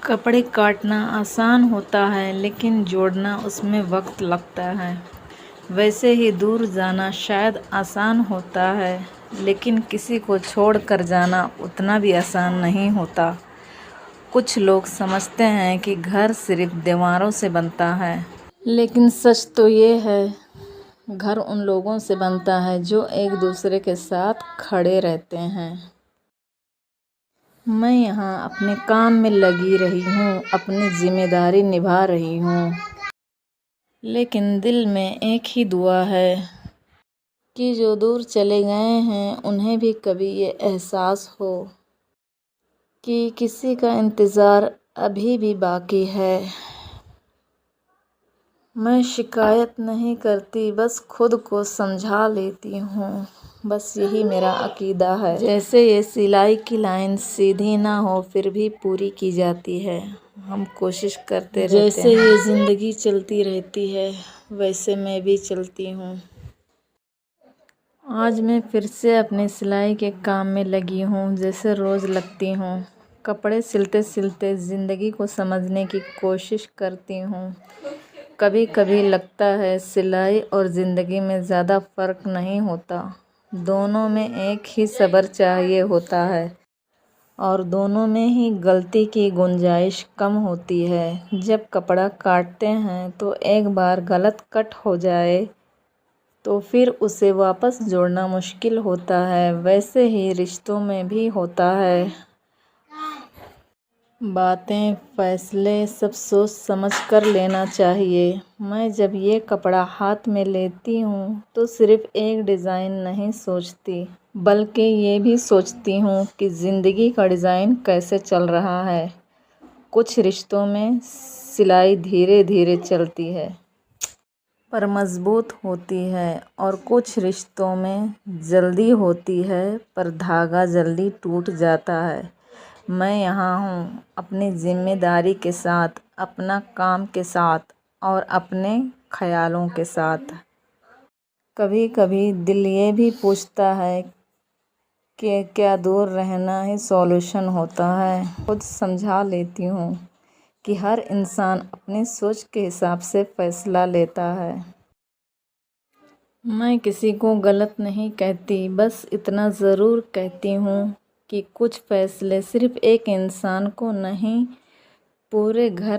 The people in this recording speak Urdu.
کپڑے کاٹنا آسان ہوتا ہے لیکن جوڑنا اس میں وقت لگتا ہے۔ ویسے ہی دور جانا شاید آسان ہوتا ہے لیکن کسی کو چھوڑ کر جانا اتنا بھی آسان نہیں ہوتا۔ کچھ لوگ سمجھتے ہیں کہ گھر صرف دیواروں سے بنتا ہے۔ لیکن سچ تو یہ ہے، گھر ان لوگوں سے بنتا ہے جو ایک دوسرے کے ساتھ کھڑے رہتے ہیں۔ میں یہاں اپنے کام میں لگی رہی ہوں، اپنی ذمہ داری نبھا رہی ہوں۔ لیکن دل میں ایک ہی دعا ہے کہ جو دور چلے گئے ہیں انہیں بھی کبھی یہ احساس ہو کہ کسی کا انتظار ابھی بھی باقی ہے۔ میں شکایت نہیں کرتی، بس خود کو سمجھا لیتی ہوں، بس یہی میرا عقیدہ ہے۔ جیسے یہ سلائی کی لائن سیدھی نہ ہو پھر بھی پوری کی جاتی ہے، ہم کوشش کرتے رہتے ہیں۔ جیسے یہ زندگی چلتی رہتی ہے ویسے میں بھی چلتی ہوں۔ آج میں پھر سے اپنی سلائی کے کام میں لگی ہوں جیسے روز لگتی ہوں۔ کپڑے سلتے سلتے زندگی کو سمجھنے کی کوشش کرتی ہوں۔ کبھی کبھی لگتا ہے سلائی اور زندگی میں زیادہ فرق نہیں ہوتا، دونوں میں ایک ہی صبر چاہیے ہوتا ہے اور دونوں میں ہی غلطی کی گنجائش کم ہوتی ہے۔ جب کپڑا کاٹتے ہیں تو ایک بار غلط کٹ ہو جائے تو پھر اسے واپس جوڑنا مشکل ہوتا ہے، ویسے ہی رشتوں میں بھی ہوتا ہے۔ باتیں، فیصلے سب سوچ سمجھ کر لینا چاہیے۔ میں جب یہ کپڑا ہاتھ میں لیتی ہوں تو صرف ایک ڈیزائن نہیں سوچتی بلکہ یہ بھی سوچتی ہوں کہ زندگی کا ڈیزائن کیسے چل رہا ہے۔ کچھ رشتوں میں سلائی دھیرے دھیرے چلتی ہے پر مضبوط ہوتی ہے اور کچھ رشتوں میں جلدی ہوتی ہے پر دھاگا جلدی ٹوٹ جاتا ہے۔ میں یہاں ہوں، اپنی ذمہ داری کے ساتھ، اپنا کام کے ساتھ اور اپنے خیالوں کے ساتھ۔ کبھی کبھی دل یہ بھی پوچھتا ہے کہ کیا دور رہنا ہی سولوشن ہوتا ہے؟ خود سمجھا لیتی ہوں کہ ہر انسان اپنی سوچ کے حساب سے فیصلہ لیتا ہے۔ میں کسی کو غلط نہیں کہتی، بس اتنا ضرور کہتی ہوں کہ کچھ فیصلے صرف ایک انسان کو نہیں پورے گھر